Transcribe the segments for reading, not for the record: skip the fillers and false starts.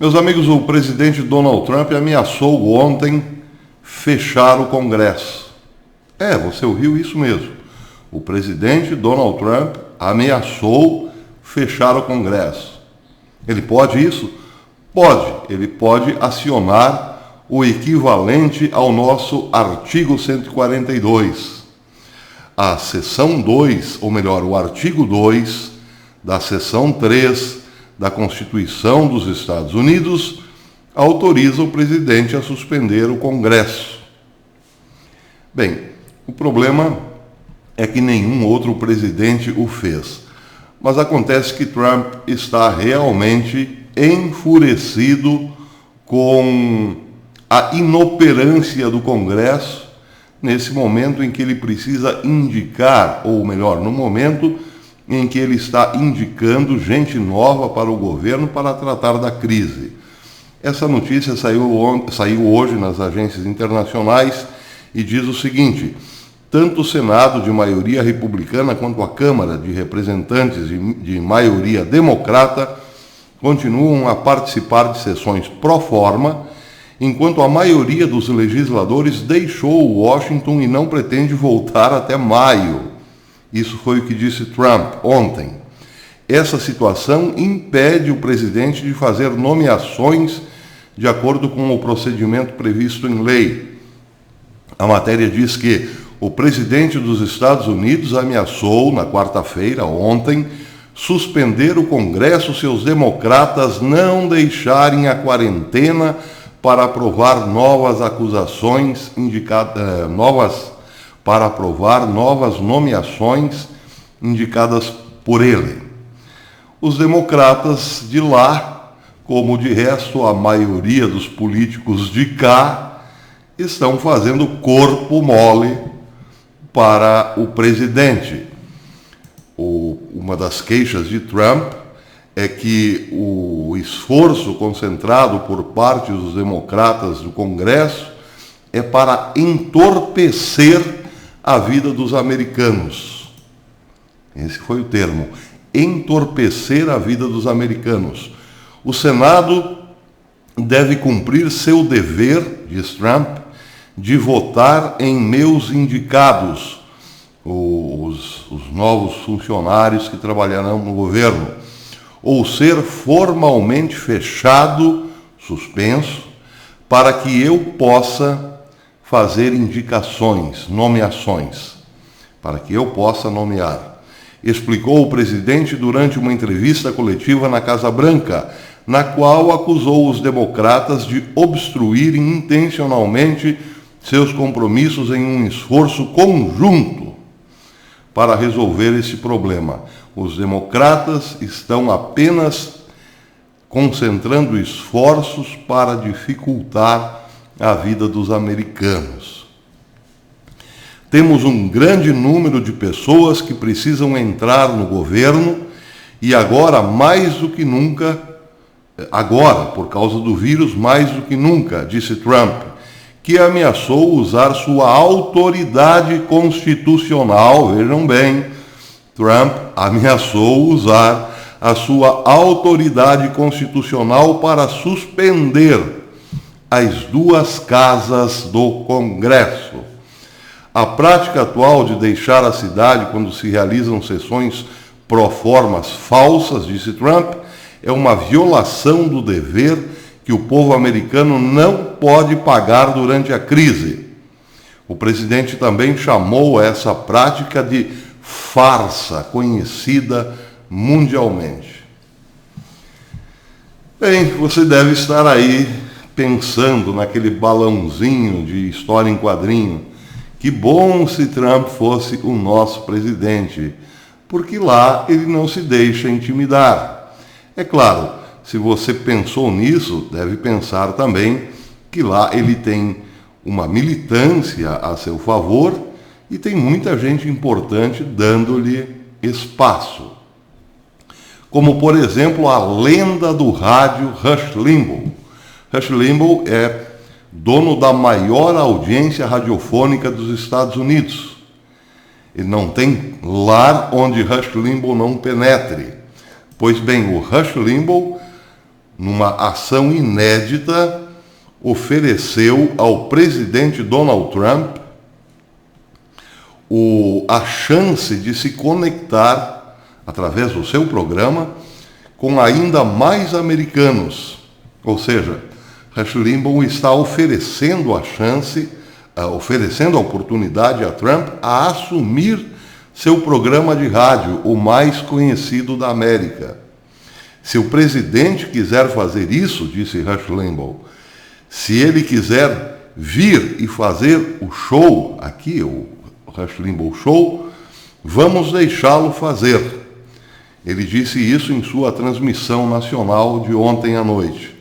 Meus amigos, o presidente Donald Trump ameaçou ontem fechar o Congresso. Você ouviu isso mesmo. O presidente Donald Trump ameaçou fechar o Congresso. Ele pode isso? Pode. Ele pode acionar o equivalente ao nosso artigo 142. A seção 2, ou melhor, o artigo 2 da seção 3 da Constituição dos Estados Unidos autoriza o presidente a suspender o Congresso. Bem, o problema é que nenhum outro presidente o fez. Mas acontece que Trump está realmente enfurecido com a inoperância do Congresso nesse momento em que ele precisa indicar, ou melhor, no momento em que ele está indicando gente nova para o governo para tratar da crise. Essa notícia saiu hoje nas agências internacionais e diz o seguinte: tanto o Senado de maioria republicana quanto a Câmara de Representantes de maioria democrata continuam a participar de sessões pro forma, enquanto a maioria dos legisladores deixou Washington e não pretende voltar até maio. Isso foi o que disse Trump ontem. Essa situação impede o presidente de fazer nomeações de acordo com o procedimento previsto em lei. A matéria diz que o presidente dos Estados Unidos ameaçou, na quarta-feira, ontem, suspender o Congresso se os democratas não deixarem a quarentena para aprovar novas nomeações indicadas por ele. Os democratas de lá, como de resto a maioria dos políticos de cá, estão fazendo corpo mole para o presidente. Uma das queixas de Trump é que o esforço concentrado por parte dos democratas do Congresso é para entorpecer a vida dos americanos. Esse foi o termo, entorpecer a vida dos americanos. O Senado deve cumprir seu dever, diz Trump, de votar em meus indicados, os novos funcionários que trabalharão no governo, ou ser formalmente fechado, suspenso, para que eu possa fazer indicações, nomeações, para que eu possa nomear, explicou o presidente durante uma entrevista coletiva na Casa Branca, na qual acusou os democratas de obstruírem intencionalmente seus compromissos em um esforço conjunto para resolver esse problema. Os democratas estão apenas concentrando esforços para dificultar a vida dos americanos. Temos um grande número de pessoas que precisam entrar no governo e agora, mais do que nunca, por causa do vírus, mais do que nunca, disse Trump, que ameaçou usar sua autoridade constitucional, vejam bem, Trump ameaçou usar a sua autoridade constitucional para suspender as duas casas do Congresso. A prática atual de deixar a cidade quando se realizam sessões pro formas falsas, disse Trump, é uma violação do dever que o povo americano não pode pagar durante a crise. O presidente também chamou essa prática de farsa, conhecida mundialmente. Bem, você deve estar aí pensando naquele balãozinho de história em quadrinho. Que bom se Trump fosse o nosso presidente, porque lá ele não se deixa intimidar. É claro, se você pensou nisso, deve pensar também que lá ele tem uma militância a seu favor e tem muita gente importante dando-lhe espaço. Como, por exemplo, a lenda do rádio Rush Limbaugh. Rush Limbaugh é dono da maior audiência radiofônica dos Estados Unidos. Ele não tem lar onde Rush Limbaugh não penetre. Pois bem, o Rush Limbaugh numa ação inédita, ofereceu ao presidente Donald Trump a chance de se conectar, através do seu programa, com ainda mais americanos. Ou seja, Rush Limbaugh está oferecendo a chance, oferecendo a oportunidade a Trump a assumir seu programa de rádio, o mais conhecido da América. Se o presidente quiser fazer isso, disse Rush Limbaugh, se ele quiser vir e fazer o show, aqui, o Rush Limbaugh Show, vamos deixá-lo fazer. Ele disse isso em sua transmissão nacional de ontem à noite.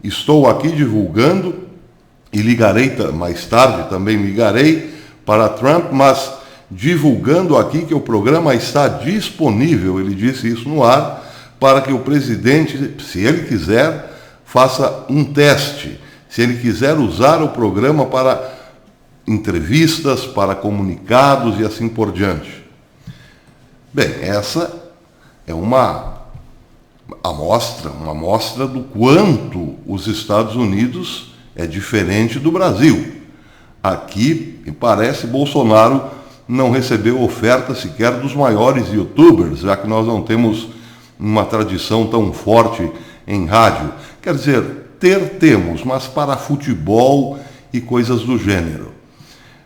Estou aqui divulgando, e ligarei, mais tarde também ligarei para Trump, mas divulgando aqui que o programa está disponível, ele disse isso no ar, para que o presidente, se ele quiser, faça um teste. Se ele quiser usar o programa para entrevistas, para comunicados e assim por diante. Bem, essa é uma amostra do quanto os Estados Unidos é diferente do Brasil. Aqui, me parece, Bolsonaro não recebeu oferta sequer dos maiores youtubers, já que nós não temos uma tradição tão forte em rádio. Quer dizer, temos, mas para futebol e coisas do gênero.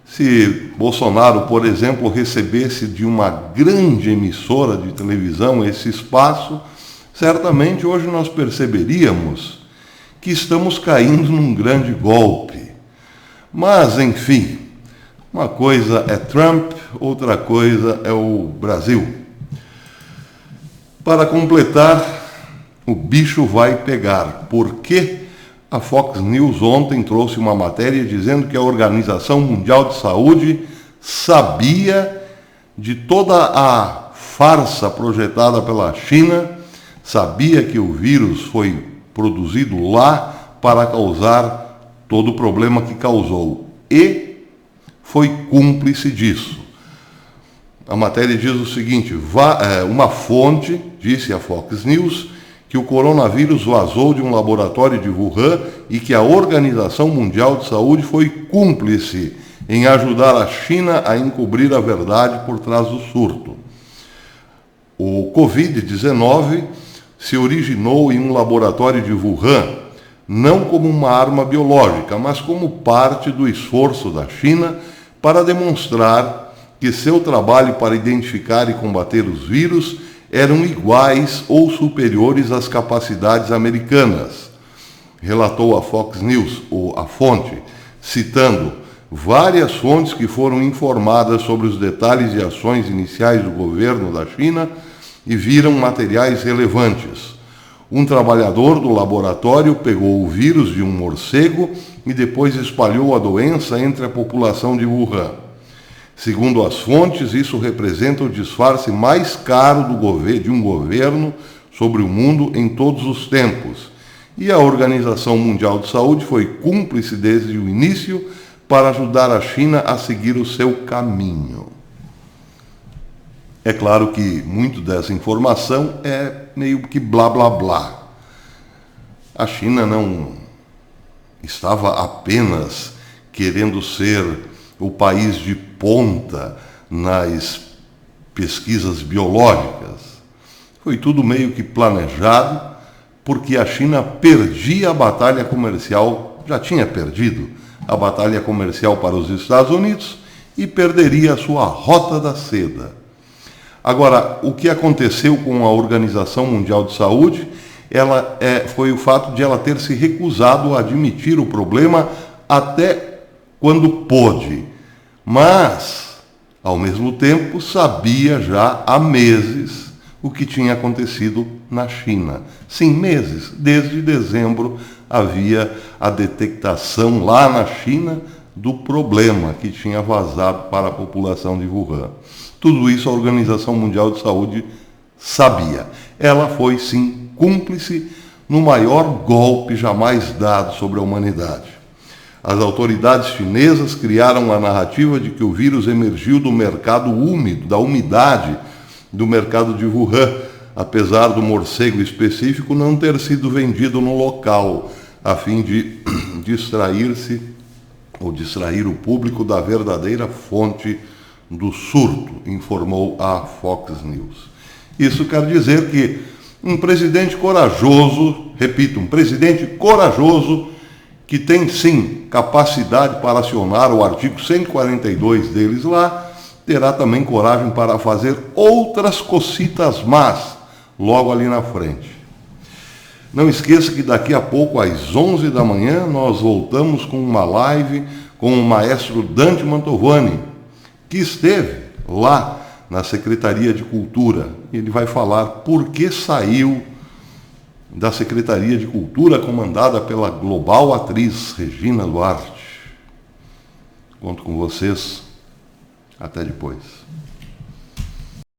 Se Bolsonaro, por exemplo, recebesse de uma grande emissora de televisão esse espaço, certamente hoje nós perceberíamos que estamos caindo num grande golpe. Mas, enfim, uma coisa é Trump, outra coisa é o Brasil. Para completar, o bicho vai pegar. Por quê? A Fox News ontem trouxe uma matéria dizendo que a Organização Mundial de Saúde sabia de toda a farsa projetada pela China, sabia que o vírus foi produzido lá para causar todo o problema que causou e foi cúmplice disso. A matéria diz o seguinte, uma fonte, disse a Fox News, que o coronavírus vazou de um laboratório de Wuhan e que a Organização Mundial de Saúde foi cúmplice em ajudar a China a encobrir a verdade por trás do surto. O Covid-19 se originou em um laboratório de Wuhan, não como uma arma biológica, mas como parte do esforço da China para demonstrar que seu trabalho para identificar e combater os vírus eram iguais ou superiores às capacidades americanas, relatou a Fox News, a fonte, citando várias fontes que foram informadas sobre os detalhes e ações iniciais do governo da China e viram materiais relevantes. Um trabalhador do laboratório pegou o vírus de um morcego e depois espalhou a doença entre a população de Wuhan. Segundo as fontes, isso representa o disfarce mais caro de um governo sobre o mundo em todos os tempos. E a Organização Mundial de Saúde foi cúmplice desde o início para ajudar a China a seguir o seu caminho. É claro que muito dessa informação é meio que blá blá blá. A China não estava apenas querendo ser o país de ponta nas pesquisas biológicas. Foi tudo meio que planejado, porque a China perdia a batalha comercial, já tinha perdido a batalha comercial para os Estados Unidos e perderia a sua rota da seda. Agora, o que aconteceu com a Organização Mundial de Saúde foi o fato de ela ter se recusado a admitir o problema até quando pôde, mas, ao mesmo tempo, sabia já há meses o que tinha acontecido na China. Sim, meses. Desde dezembro havia a detectação lá na China do problema que tinha vazado para a população de Wuhan. Tudo isso a Organização Mundial de Saúde sabia. Ela foi, sim, cúmplice no maior golpe jamais dado sobre a humanidade. As autoridades chinesas criaram a narrativa de que o vírus emergiu do mercado úmido, da umidade do mercado de Wuhan, apesar do morcego específico não ter sido vendido no local, a fim de distrair-se ou distrair o público da verdadeira fonte do surto, informou a Fox News. Isso quer dizer que um presidente corajoso, repito, um presidente corajoso, que tem sim capacidade para acionar o artigo 142 deles lá, terá também coragem para fazer outras cocitas más logo ali na frente. Não esqueça que daqui a pouco, às 11 da manhã, nós voltamos com uma live com o maestro Dante Mantovani, que esteve lá na Secretaria de Cultura. Ele vai falar por que saiu da Secretaria de Cultura comandada pela global atriz Regina Duarte. Conto com vocês. Até depois.